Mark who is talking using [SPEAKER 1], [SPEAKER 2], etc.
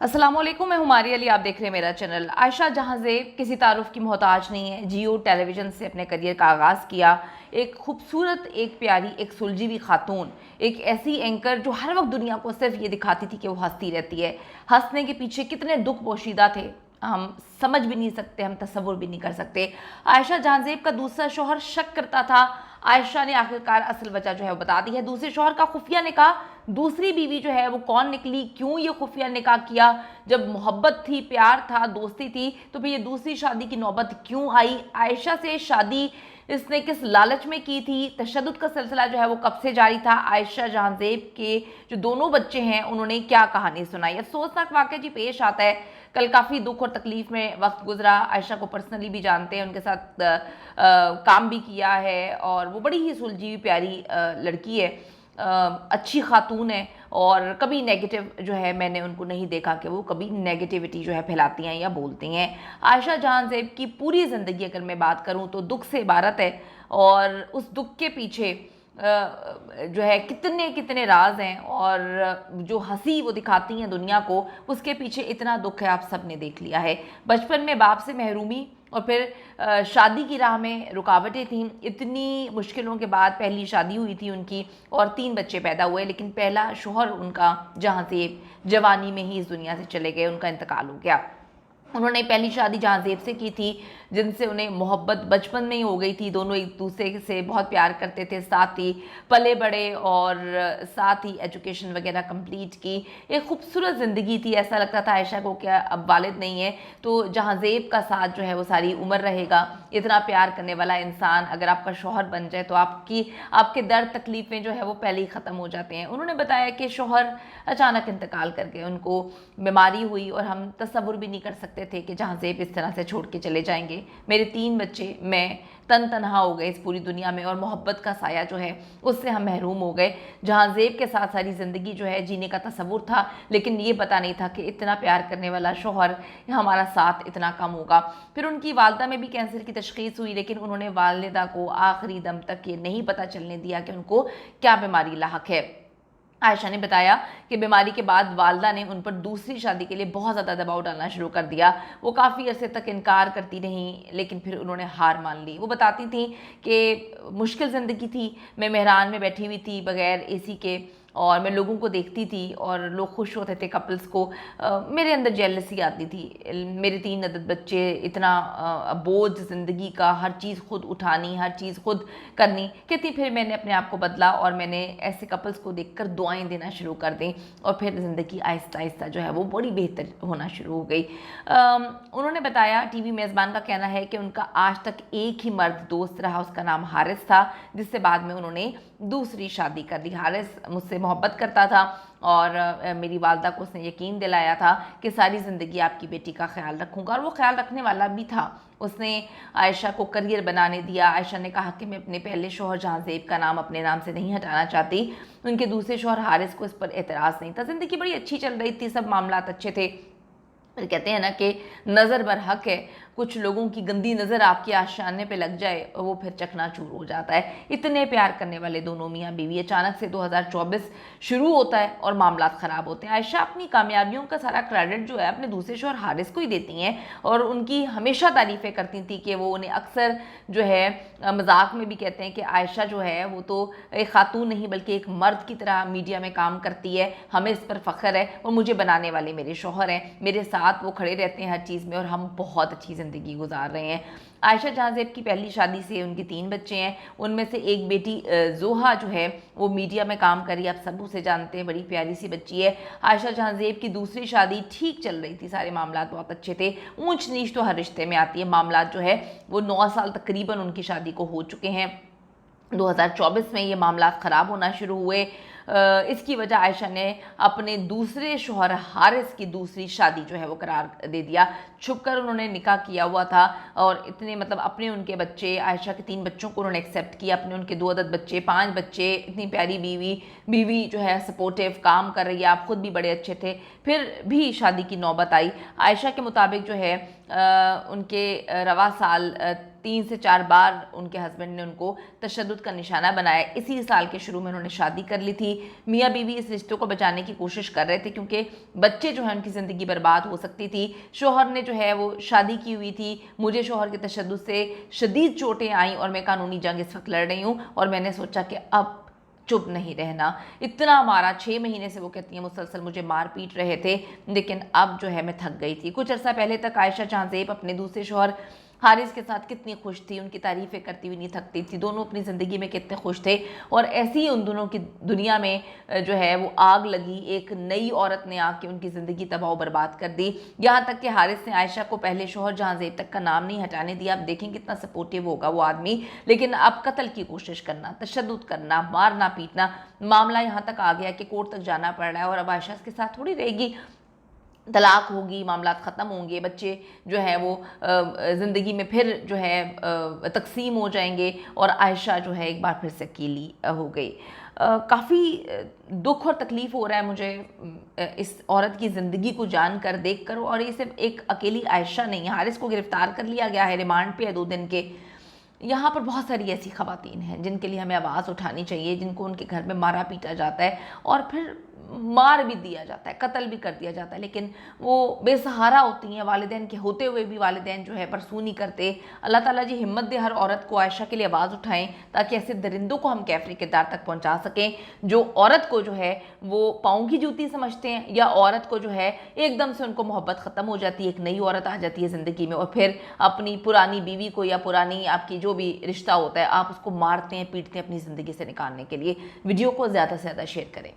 [SPEAKER 1] अस्सलामुअलैकुम, मैं हुमारी अली। आप देख रहे हैं मेरा चैनल। आयशा जहां ज़ेब किसी तारुफ की मोहताज नहीं है। जियो टेलीविज़न से अपने करियर का आगाज़ किया। एक खूबसूरत, एक प्यारी, एक सुलझी खातून, एक ऐसी एंकर जो हर वक्त दुनिया को सिर्फ ये दिखाती थी कि वो हंसती रहती है। हंसने के पीछे कितने दुख पोशीदा थे हम समझ भी नहीं सकते, हम तसव्वुर भी नहीं कर सकते। आयशा जहां ज़ेब का दूसरा शौहर शक करता था। आयशा ने आखिरकार असल वजह जो है वो बता दी है। दूसरे शौहर का खुफिया निकाह, दूसरी बीवी जो है वो कौन निकली, क्यों ये खुफिया निकाह किया, जब मोहब्बत थी, प्यार था, दोस्ती थी, तो फिर ये दूसरी शादी की नौबत क्यों आई। आयशा से शादी इसने किस लालच में की थी। तशद्दुद का सिलसिला जो है वो कब से जारी था। आयशा जहां ज़ेब के जो दोनों बच्चे हैं उन्होंने क्या कहानी सुनाई। अफसोसनाक वाक़या जी पेश आता है। कल काफ़ी दुख और तकलीफ में वक्त गुजरा। आयशा को पर्सनली भी जानते हैं, उनके साथ काम भी किया है और वो बड़ी ही सुलझी हुई प्यारी लड़की है, अच्छी खातून है और कभी नेगेटिव जो है मैंने उनको नहीं देखा कि वो कभी नेगेटिविटी जो है फैलाती हैं या बोलती हैं। आयशा जहां ज़ेब की पूरी ज़िंदगी अगर मैं बात करूं तो दुख से इबारत है और उस दुख के पीछे जो है कितने कितने राज हैं और जो हंसी वो दिखाती हैं दुनिया को, उसके पीछे इतना दुख है, आप सब ने देख लिया है। बचपन में बाप से महरूमी और फिर शादी की राह में रुकावटें थीं। इतनी मुश्किलों के बाद पहली शादी हुई थी उनकी और 3 बच्चे पैदा हुए, लेकिन पहला शौहर उनका जहां से जवानी में ही इस दुनिया से चले गए, उनका इंतकाल हो गया। उन्होंने पहली शादी जहां ज़ेब से की थी, जिनसे उन्हें मोहब्बत बचपन में ही हो गई थी। दोनों एक दूसरे से बहुत प्यार करते थे, साथ ही पले बड़े और साथ ही एजुकेशन वगैरह कंप्लीट की। एक खूबसूरत ज़िंदगी थी। ऐसा लगता था आयशा को कि अब वालिद नहीं है तो जहां ज़ेब का साथ जो है वो सारी उम्र रहेगा। इतना प्यार करने वाला इंसान अगर आपका शौहर बन जाए तो आपके दर्द तकलीफ़ें जो है वो पहले ही ख़त्म हो जाते हैं। उन्होंने बताया कि शौहर अचानक इंतकाल कर गए, उनको बीमारी हुई और हम तसव्वुर भी नहीं कर सकते थे कि जहां ज़ेब इस तरह से छोड़ के चले जाएंगे। मेरे 3 बच्चे, मैं तन तनहा हो गए इस पूरी दुनिया में और मोहब्बत का साया जो है उससे हम महरूम हो गए। जहां ज़ेब के साथ सारी ज़िंदगी जो है जीने का तसव्वुर था, लेकिन ये पता नहीं था कि इतना प्यार करने वाला शौहर हमारा साथ इतना कम होगा। फिर उनकी वालदा में भी कैंसर की तशख़ीस हुई, लेकिन उन्होंने वालिदा को आखिरी दम तक ये नहीं पता चलने दिया कि उनको क्या बीमारी लाहक है। आयशा ने बताया कि बीमारी के बाद वालदा ने उन पर दूसरी शादी के लिए बहुत ज़्यादा दबाव डालना शुरू कर दिया। वो काफ़ी अरसे तक इनकार करती रहीं, लेकिन फिर उन्होंने हार मान ली। वो बताती थी कि मुश्किल ज़िंदगी थी, मैं मेहरान में बैठी हुई थी बग़ैर एसी के और मैं लोगों को देखती थी और लोग खुश होते थे कपल्स को। मेरे अंदर जेलसी आती थी। मेरे 3 अदद बच्चे, इतना बोझ ज़िंदगी का, हर चीज़ खुद उठानी, हर चीज़ खुद करनी। कहती फिर मैंने अपने आप को बदला और मैंने ऐसे कपल्स को देखकर दुआएं देना शुरू कर दी और फिर ज़िंदगी आहिस्ता आहिस्ता जो है वो बड़ी बेहतर होना शुरू हो गई। उन्होंने बताया, टीवी मेज़बान का कहना है कि उनका आज तक एक ही मर्द दोस्त रहा, उसका नाम हारिस था, जिससे बाद में उन्होंने दूसरी शादी कर ली। हारिस मुझसे मोहब्बत करता था और मेरी वालदा को उसने यकीन दिलाया था कि सारी ज़िंदगी आपकी बेटी का ख्याल रखूँगा, और वो ख्याल रखने वाला भी था। उसने आयशा को करियर बनाने दिया। आयशा ने कहा कि मैं अपने पहले शौहर जहां ज़ेब का नाम अपने नाम से नहीं हटाना चाहती। उनके दूसरे शौहर हारिस को इस पर एतराज़ नहीं था। ज़िंदगी बड़ी अच्छी चल रही थी, सब मामलात अच्छे थे। फिर कहते हैं ना कि नज़र बर हक है, कुछ लोगों की गंदी नज़र आपके आशियाने पे लग जाए और वो फिर चकनाचूर हो जाता है। इतने प्यार करने वाले दोनों मियाँ बीवी, अचानक से 2024 शुरू होता है और मामलात ख़राब होते हैं। आयशा अपनी कामयाबियों का सारा क्रेडिट जो है अपने दूसरे शौहर हारिस को ही देती हैं और उनकी हमेशा तारीफ़ें करती थी कि वो उन्हें अक्सर जो है मजाक में भी कहते हैं कि आयशा जो है वो तो एक खातून नहीं बल्कि एक मर्द की तरह मीडिया में काम करती है, हमें इस पर फ़ख्र है और मुझे बनाने वाले मेरे शौहर हैं, मेरे साथ वो खड़े रहते हैं हर चीज़ में और हम बहुत अच्छी ज़िंदगी गुजार रहे हैं। आयशा जहां ज़ेब की पहली शादी से उनके 3 बच्चे हैं, उनमें से एक बेटी जोहा जो है वो मीडिया में काम करी, आप सब उसे जानते हैं, बड़ी प्यारी सी बच्ची है। आयशा जहां ज़ेब की दूसरी शादी ठीक चल रही थी, सारे मामलात बहुत अच्छे थे। ऊंच नीच तो हर रिश्ते में आती है, मामलात जो है वो 9 साल तकरीबन उनकी शादी को हो चुके हैं। 2024 में ये मामलात ख़राब होना शुरू हुए। इसकी वजह आयशा ने अपने दूसरे शौहर हारिस की दूसरी शादी जो है वो करार दे दिया। छुपकर उन्होंने निकाह किया हुआ था और इतने मतलब अपने उनके बच्चे, आयशा के 3 बच्चों को उन्होंने एक्सेप्ट किया, अपने उनके 2 अदद बच्चे, 5 बच्चे, इतनी प्यारी बीवी जो है सपोर्टिव, काम कर रही है, आप खुद भी बड़े अच्छे थे। फिर भी शादी की नौबत आई। आयशा के मुताबिक जो है उनके रवा साल 3 से 4 बार उनके हस्बैंड ने उनको तशद्दुद का निशाना बनाया। इसी साल के शुरू में उन्होंने शादी कर ली थी। मियाँ बीवी इस रिश्ते को बचाने की कोशिश कर रहे थे क्योंकि बच्चे जो है उनकी ज़िंदगी बर्बाद हो सकती थी। शोहर ने जो है वो शादी की हुई थी। मुझे शोहर के तशद्दुद से शदीद चोटें आईं और मैं कानूनी जंग इस वक्त लड़ रही हूँ और मैंने सोचा कि अब चुप नहीं रहना। इतना मारा, 6 महीने से वो कहती हैं मुसलसल मुझे मार पीट रहे थे, लेकिन अब जो है मैं थक गई थी। कुछ अर्सा पहले तक आयशा जहाँज़ेब अपने दूसरे शोहर हारिस के साथ कितनी खुश थी, उनकी तारीफ़ें करती हुई नहीं थकती थी। दोनों अपनी ज़िंदगी में कितने खुश थे और ऐसी ही उन दोनों की दुनिया में जो है वो आग लगी। एक नई औरत ने आके उनकी ज़िंदगी तबाह बर्बाद कर दी। यहाँ तक कि हारिस ने आयशा को पहले शोहर जहाँज़ेब तक का नाम नहीं हटाने दिया। आप देखें कितना सपोर्टिव होगा वो आदमी, लेकिन अब कत्ल की कोशिश करना, तशद्दुद करना, मारना पीटना, मामला यहाँ तक आ गया कि कोर्ट तक जाना पड़ रहा है। और अब आयशा इसके साथ थोड़ी रहेगी, तलाक होगी, मामला ख़त्म होंगे, बच्चे जो है वो ज़िंदगी में फिर जो है तकसीम हो जाएंगे और आयशा जो है एक बार फिर से अकेली हो गई। काफ़ी दुख और तकलीफ़ हो रहा है मुझे इस औरत की ज़िंदगी को जान कर, देख कर। और ये सिर्फ एक अकेली आयशा नहीं, हारिस को गिरफ़्तार कर लिया गया है, रिमांड पे है 2 दिन के। यहाँ पर बहुत सारी ऐसी ख़वातीन हैं जिनके लिए हमें आवाज़ उठानी चाहिए, जिनको उनके घर में मारा पीटा जाता है और फिर मार भी दिया जाता है, कत्ल भी कर दिया जाता है, लेकिन वो बेसहारा होती हैं। वालिदैन के होते हुए भी वालिदैन जो है परसू नहीं करते। अल्लाह ताला जी हिम्मत दे हर औरत को आयशा के लिए आवाज़ उठाएं ताकि ऐसे दरिंदों को हम कैफरी किरदार तक पहुँचा सकें जो औरत को जो है वो पाँव की जूती समझते हैं, या औरत को जो है एकदम से उनको मोहब्बत ख़त्म हो जाती है, एक नई औरत आ जाती है ज़िंदगी में और फिर अपनी पुरानी बीवी को या पुरानी आपकी जो भी रिश्ता होता है आप उसको मारते हैं, पीटते हैं अपनी ज़िंदगी से निकालने के लिए। वीडियो को ज़्यादा से ज़्यादा शेयर करें।